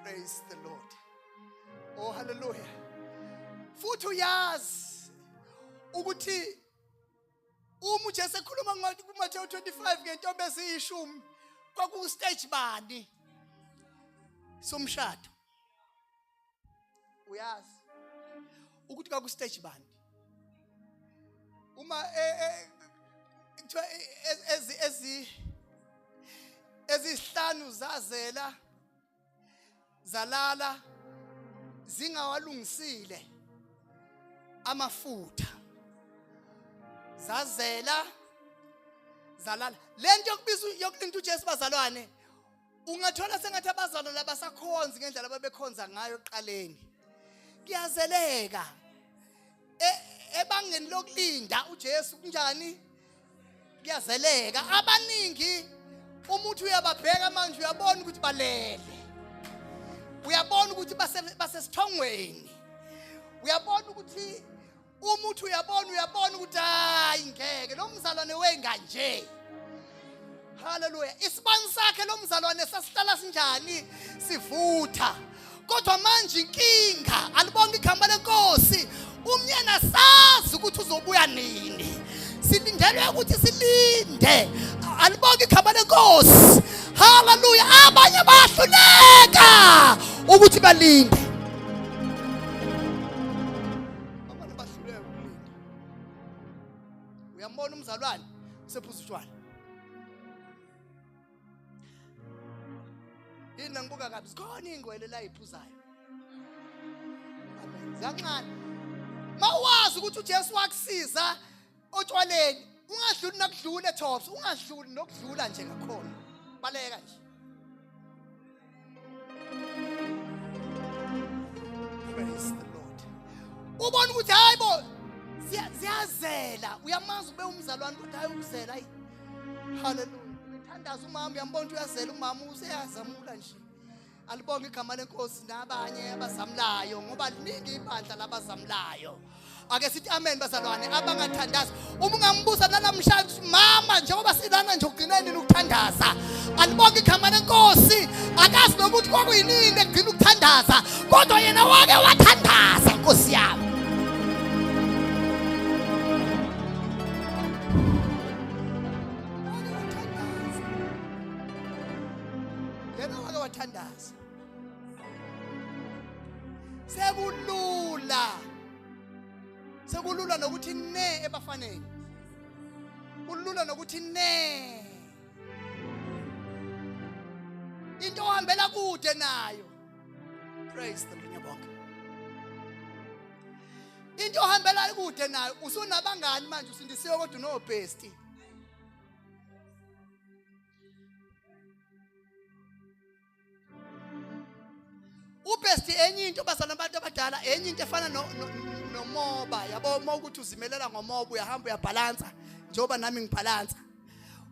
Praise the Lord. Oh hallelujah. Futhi uyazi ukuthi uma uJesu ekhuluma kuMathewu 25 ngentombi eziyishumi kwaku stage bani somshado. Uyazi ukuthi kwaku stage bani uma ezihlanu zazela zalala zingawalungisile amafutha zazela zalala lento yokubiza yokulinda uJesu bazalwane ungathola sengathi abazalwane labasakhonzi ngendlela ababekhonza ngayo eqaleni kuyazeleka ebangeni lokulinda uJesu kunjani kuyazeleka abaningi umuntu uyababheka manje uyabona ukuthi balele uyabona ukuthi basesithongweni uyabona ukuthi umuntu uyabona ukuthi hayi ngeke lo mzalwane wenga nje. Hallelujah. Isibani sakhe lo mzalwane sasihlala sinjani sivutha kodwa manje inkinga alibonke ikhamba lenkosi umnyana sazi ukuthi uzobuya nini silindelwe ukuthi silinde alibonke ikhamba lenkosi. Hallelujah. Abanye bahluleka ukuthi balinde. Abanye bahluleka ukulinda. Uyambona umzalwane usephuza utshwala mina ngibuka kabi sikhona ingwele la iphuzayo. Amen. Zancane. Mawazi ukuthi uJesu wakusiza otshwaleni, ungadluli nakudlula eThops, ungadluli nokudlula nje ngakhona. Baleka nje. Praise the Lord. Ubona ukuthi hayibo siyazela, uyamazi ube umzalwane kodwa hayi ukuzela hayi. Hallelujah. Ngithandaza umama, uyambona ukuthi uyazela umama useyazamula nje. Alibonge igama lenkosi nabanye abazamlayo ngoba liningi ibandla labazamlayo. Ake sithi amen bazalwane abangathandaza. Uma ungambuza namhlanje mama njengoba silana nje ugcineni ukuthandaza. Alibonge igama lenkosi, akazi nokuthi kwakuyinini egcina ukuthandaza kodwa yena wake wathandaza Nkosi yami. Yena wake wathandaza. Sekulula nokuthi ne ebafaneni. Kulula nokuthi ne. Into ohambela kude nayo. Praise the Lord. Into ohambela kude nayo usunabangani manje usindisiwe kodwa no best. Ubest enye into basana abantu abadala enye into efana nomoba yabo uma ukuthi uzimelela ngomoba uyahamba uyabhalansa njengoba nami ngibhalansa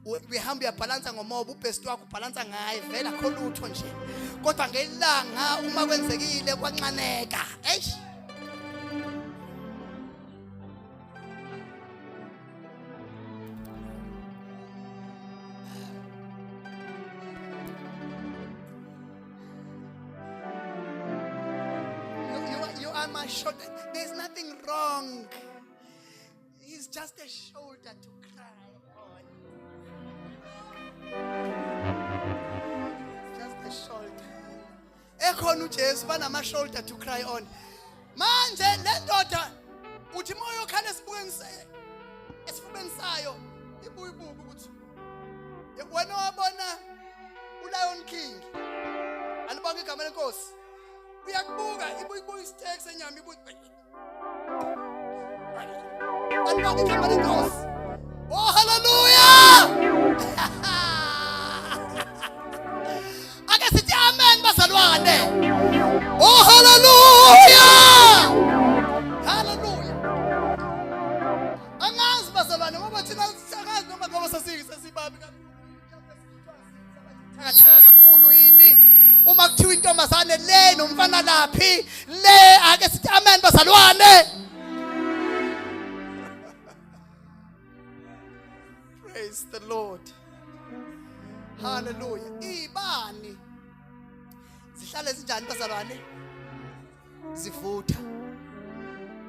uyahamba uyabhalansa ngomoba ubest wakho ubhalansa ngaye vela akho lutho nje kodwa ngelanga uma kwenzekile kwanxaneka eish my shoulder. There's nothing wrong. It's just a shoulder to cry on. Just a shoulder. Ekhona uJesu banama shoulder to cry on. Manje le ndoda uthi moyo khale esifubeni sayo ibuyibuka ukuthi wena wabona uLion King. Alibonke igama lenkosi. Uyakubuka ibuyibuka isiteak senyama ibuyibuka. Alibonke igama lenkosi. Oh hallelujah. Ake sithi amen bazalwane. Oh hallelujah. Hallelujah. Angazi bazalwane ngoba thina sisakazi noma ngoba sesibabi kakhulu kakhulu yini uma kuthiwa intombazane le nomfana laphi le ake sithi amen bazalwane. Praise the Lord. Hallelujah. Ibani zihlale zinjani bazalwane? Zivutha.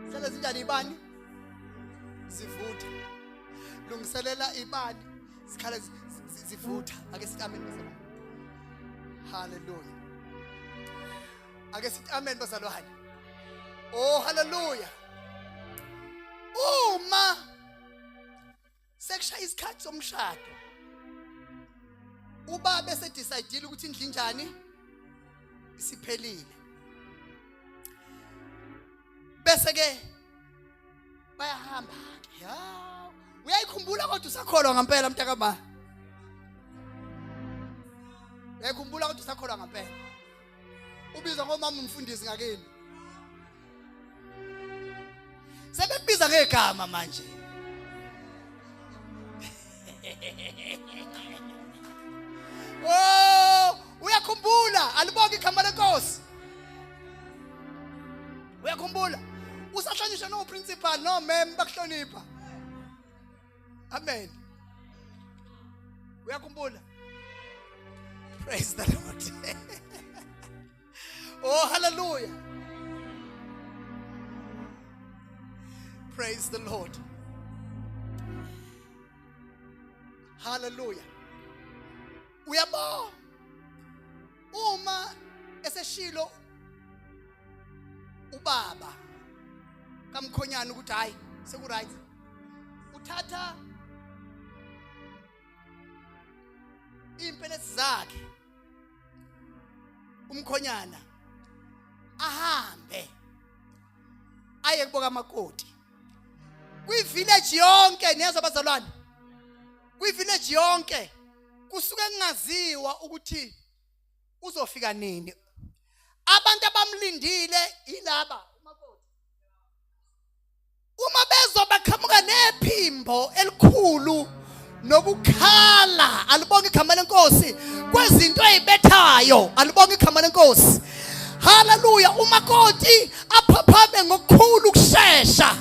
Zihlale zinjani ibani? Zivutha. Lungiselela ibani zikhale zivutha. Ake sithi amen bazalwane. Hallelujah. Ake sithi amen bazalwane. Oh hallelujah. Uma sekushaya isikhathi somshado ubaba ese decide ukuthi indlu njani isiphelile bese ke bayahamba ya uyayikhumbula kodwa usakholwa ngempela mntaka ma uyayikhumbula kodwa usakholwa ngempela ubizwa ngomama umfundisi ngakini sebekubiza ngegama manje oh uyakhumbula alibonke igama lenkosi uyakhumbula usahlonishwa no principal no mem bakuhlonipha amen uyakhumbula praise the Lord. Oh hallelujah. Praise the Lord. Hallelujah. Uyabo uma eseshilo ubaba kamkhonyana ukuthi hayi seku right uthatha impelesi zakhe umkhonyana ahambe aye kuboka makoti kwi-village yonke. Niyazwa bazalwane, kwi-village yonke kusuke kungaziwa ukuthi uzofika nini. Abantu abamlindile ilaba umakoti. Uma bezoba qhamuka nephimbo elikhulu nokukhala, alibonge igama lenkosi, kwezinto ezibethayo, alibonge igama lenkosi. Haleluya. Umakoti aphaphame ngokukhulu ukusheshsha,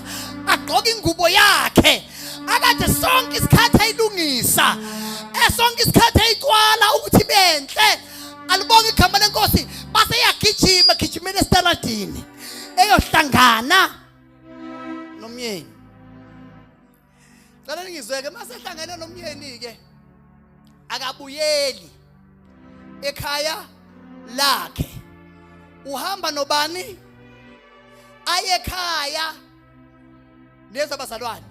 agqoke ingubo yakhe akade sonke isikhathi ayilungisa, sonke isikhathi ayicwala ukuthi benhle, alibonge igama lenkosi. Base yagijima gijimela esitaladini eyohlangana nomyeni. Cela ngizweke, mase hlangene nomyeni ke akabuyeli ekhaya lakhe. Uhamba nobani aye ekhaya. Niyezwa bazalwane,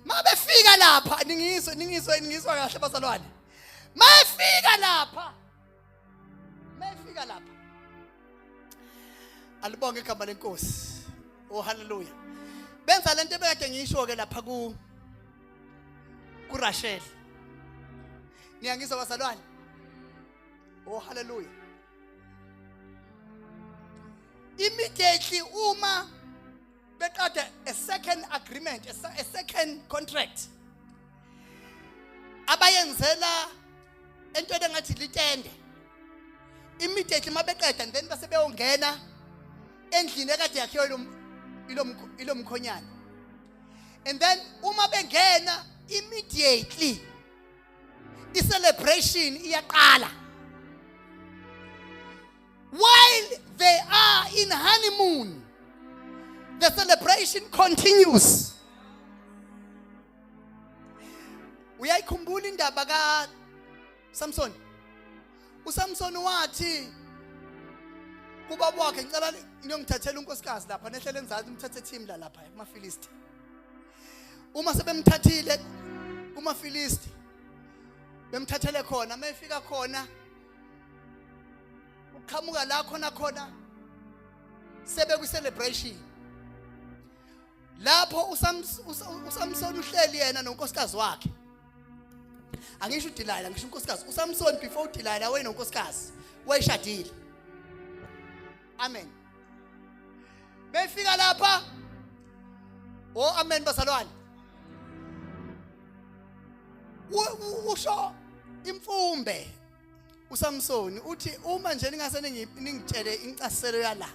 mabefika lapha ningizwa kahle bazalwane, mafika lapha alibonge igama lenkosi. Oh haleluya. Benza lento ebekade ngisho ke lapha ku Rachel. Niyangizwa bazalwane? Oh haleluya. Immediately uma beqada a second agreement, a second contract, abayenzela into engathi litende, immediately mabeqeda and then base beyongena endlini ekade yakhiwe ilo mkhonyana. And then uma bengena immediately i-celebration iyaqala. While they are in honeymoon, the celebration continues. Uyayikhumbula indaba ka Samson? uSamson wathi kubaba wakhe, ngicela ngiyongithathela unkosikazi lapha nehlele enzansi, umthathe Timla lapha kumaFilisti. Uma sebemthathile kumaFilisti, bemthathele khona, mayefika khona uqhamuka la khona sebe ku celebration. Lapho uSamson uhleli yena nonkosikazi wakhe. Angisho uDelilah, ngisho unkosikazi. uSamson before uDelilah wayenonkosikazi, wayeshadile. Amen. Befika lapha, oh amen bazalwane. Usho imfumbe uSamson uthi uma nje ningase ningitshele incaselo yala,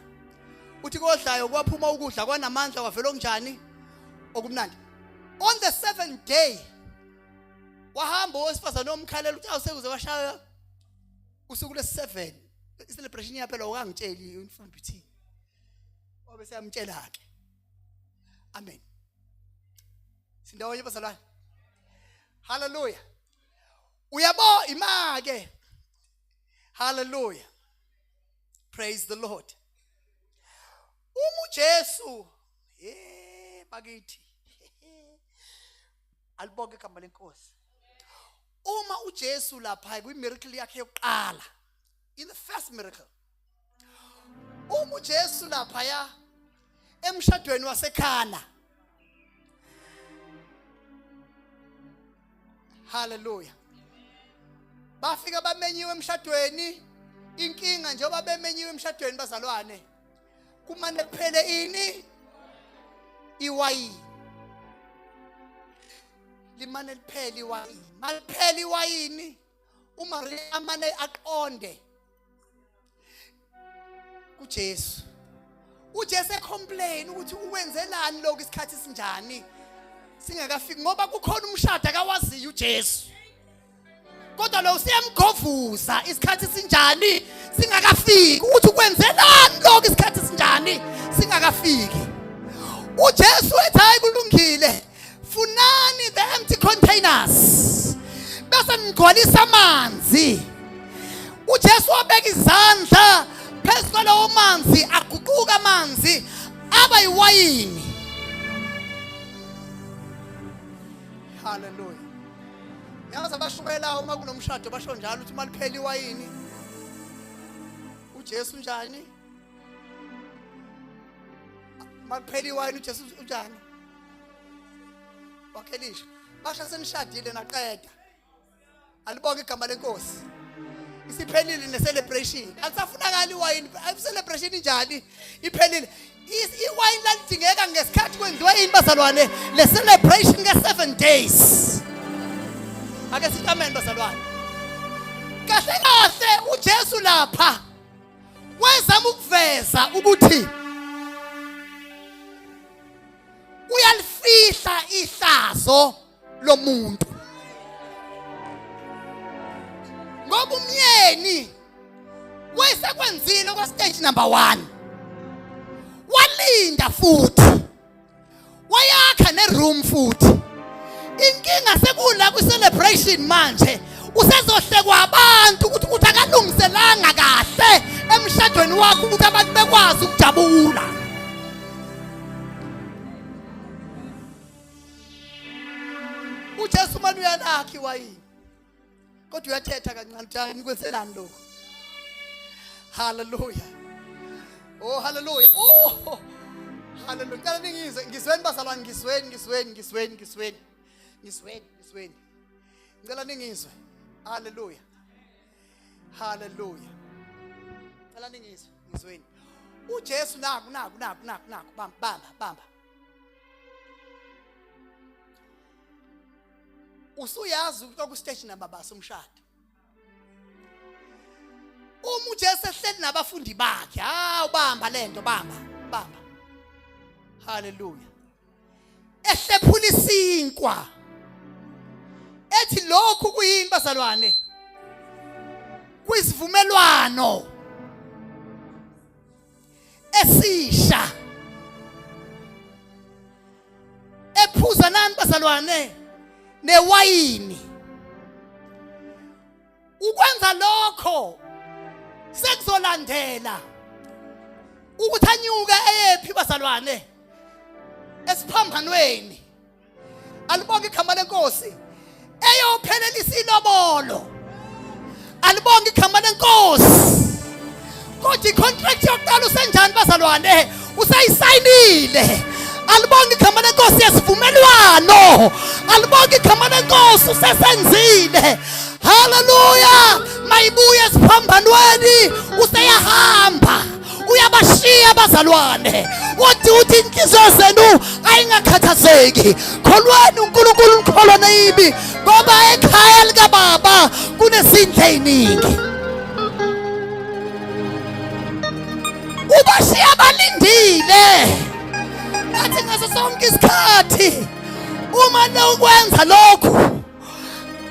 uthi kodlayo kwaphuma ukudla kwanamandla kwavela onjani okumnandi. On the 7th day wahamba owesifazana omkhalela uthi awusekuze washaya usuku lesi-7 i-celebration yaphela, ukangitsheli imfumbi thini obe siyamtshela ke. Amen. Sindawonye bazalwane. Hallelujah. Uyabo imake. Hallelujah. Praise the Lord. Jesu bakithi alibonke igama lenkosi. Uma uJesu lapha kwi-miracle yakhe yokuqala, in the first miracle, uma uJesu lapha ya emshadweni waseKhana. Hallelujah. Bafika bamenyiwe emshadweni, inkinga njengoba bemenyiwe emshadweni bazalwane, kumane kuphele ini? Iwayini. Limane liphele iwayini. Maliphele iwayini, uMaria amane aqonde kuJesu. uJesu ecomplain ukuthi uwenzelani lokho isikhathi sinjani singakafiki, ngoba kukhona umshado akawaziyo uJesu. Kodwa lo usiyamgovuza isikhathi sinjani singakafiki, ukuthi ukwenzelani lokho isikhathi sinjani singakafiki. uJesu ethi hayi kulungile, funani the empty containers bese nigcwalisa amanzi. uJesu wabeka izandla phezu kwalawo manzi, aguquka amanzi aba yiwayini. Hallelujah. Yazi abashukela uma kunomshado basho njalo ukuthi maliphela iwayini uJesu njani? Makuphela iwayini uJesu unjani? Wakhelisha. Basha senishadile naqeda. Alibonke igama lenkosi. Isiphelile ne-celebration. Akusafunakala iwayini. I-celebration njani? Iphelile. Iwayini lalidingeka ngesikhathi kwenziwa yini bazalwane? Le celebration nge-7 days. Ake sithi amen bazalwane. Kahle kahle uJesu lapha wezama ukuveza ukuthi uyalifihla ihlazo lomuntu. Ngoba umyeni wayesekwenzile kwa stage number 1. Walinda futhi. Wayakha neroom futhi. Inkinga sekula ku celebration manje usezohlekwa abantu ukuthi akalungiselanga kahle emshadweni wakho ukuthi abantu bekwazi ukujabula. uJesu manje uyanakhi wayini. Kodwa uyathetha kancane njani nikwenzelani lokho? Hallelujah. Oh hallelujah. Oh hallelujah. Ngicela ningizwe ngizweni bazalwane ngizweni. Ngicela ningizwe. Hallelujah. Hallelujah. Ngicela ningizwe ngizweni. uJesu naku bamba. Usuyazi ukuthi ku stage number basa umshado. uJesu ehleli nabafundi bakhe, ubamba lento bamba. Hallelujah. Ehlephula isinkwa. Ethi lokhu kuyini bazalwane? Kwisivumelwano esisha. Ephuza nani bazalwane? Newayini. Ukwenza lokho sekuzolandela ukuthi anyuke eyephi bazalwane? Esiphambanweni. Alibonke igama lenkosi. Eyophelelisa ilobolo. Alibonke igama lenkosi. Kodwa icontract yokuqala usenjani bazalwane? Usayisayinile. Alibonke igama lenkosi yesivumelwano. Alibonke igama lenkosi usesenzile. Hallelujah. Mayibuye esiphambanweni useyahamba. Uyabashiya bazalwane. Uthi inhliziyo zenu ayingakhathazeki. Kholweni uNkulunkulu umkholo neyibi ngoba ekhaya lika baba kunesindle eziningi. Ubashiya balindile. Athi ngaso sonke isikhathi uma nokwenza lokhu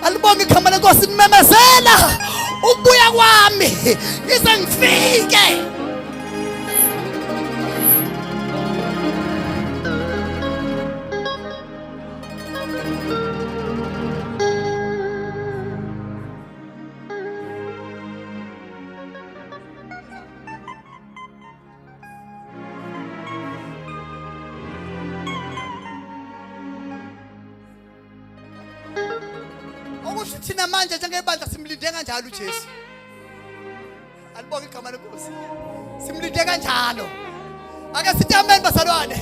alibonke igama lenkosi memezela ukubuya kwami ize ngifike. Thina manje njengebandla simlinde kanjalo uJesu. Alibonke igama lenkosi. Simlinde kanjalo. Ake sithi amen bazalwane.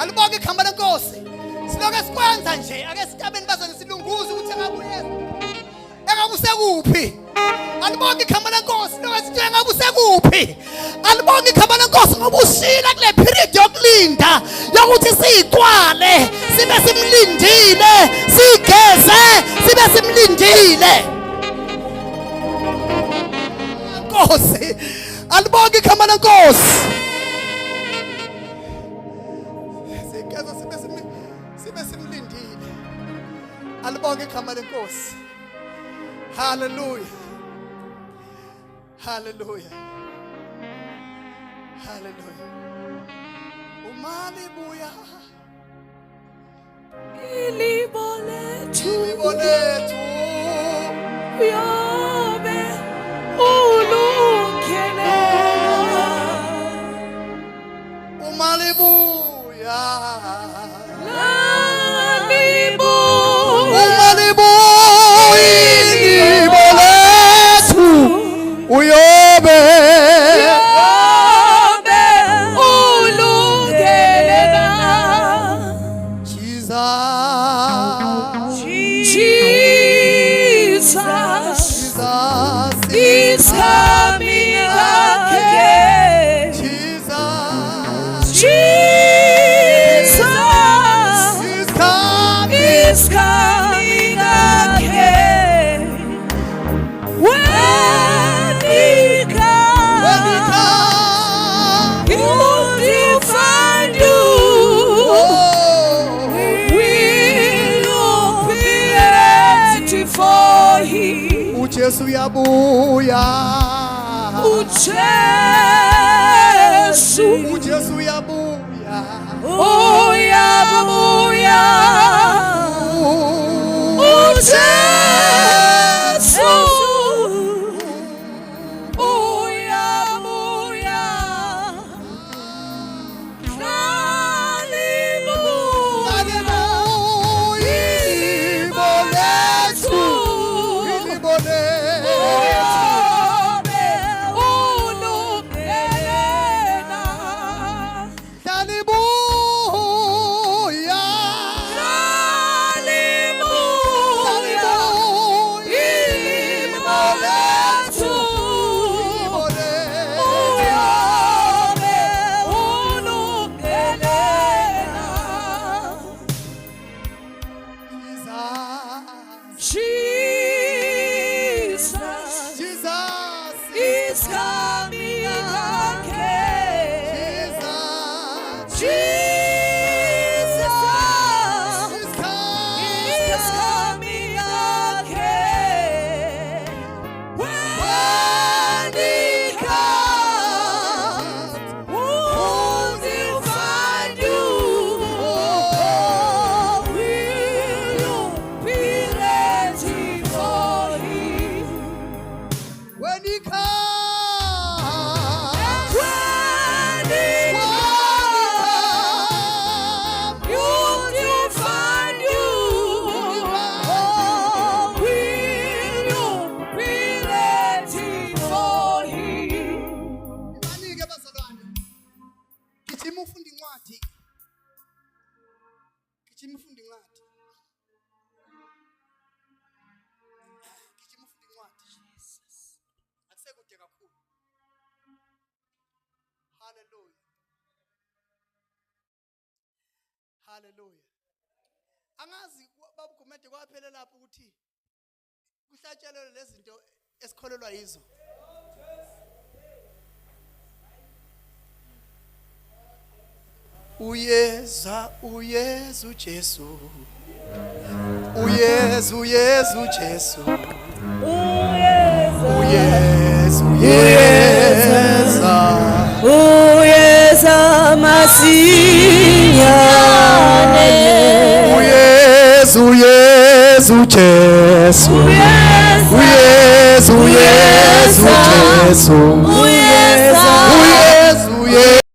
Alibonke igama lenkosi. Siloke sikwenza nje. Ake sithi amen bazalwane silunguze ukuthi engabuye. Engabusekuphi? Alibonke igama lenkosi. Siloke sithi engabusekuphi? Alibonke igama lenkosi ngoba ushila kule period yokulinda yokuthi siyiqwale sibe simlindile sigeze sibe simlindile. Nkosi alibonke igama lenkosi. Sigeze sibe simlindile. Alibonke igama lenkosi. Hallelujah. Hallelujah. Hallelujah. Umalibuya ilibolethu yobe ulungelela. Umalibuya ilibolethu uyobe for him. uJesu uyabuya, uJesu uyabuya, uyabuya, uJesu uyabuya, Hallelujah. Angazi babugumede kwaphela lapho ukuthi kuhlatshelwe lezinto esikholelwa yizo. Uyeza uYesu Jesu, Uyesu Yesu Jesu, Uyesu Uyeza, uyeza masinyane, Uyesu Yesu Jesu, Uyesu Yesu Jesu, Uyesu Yesu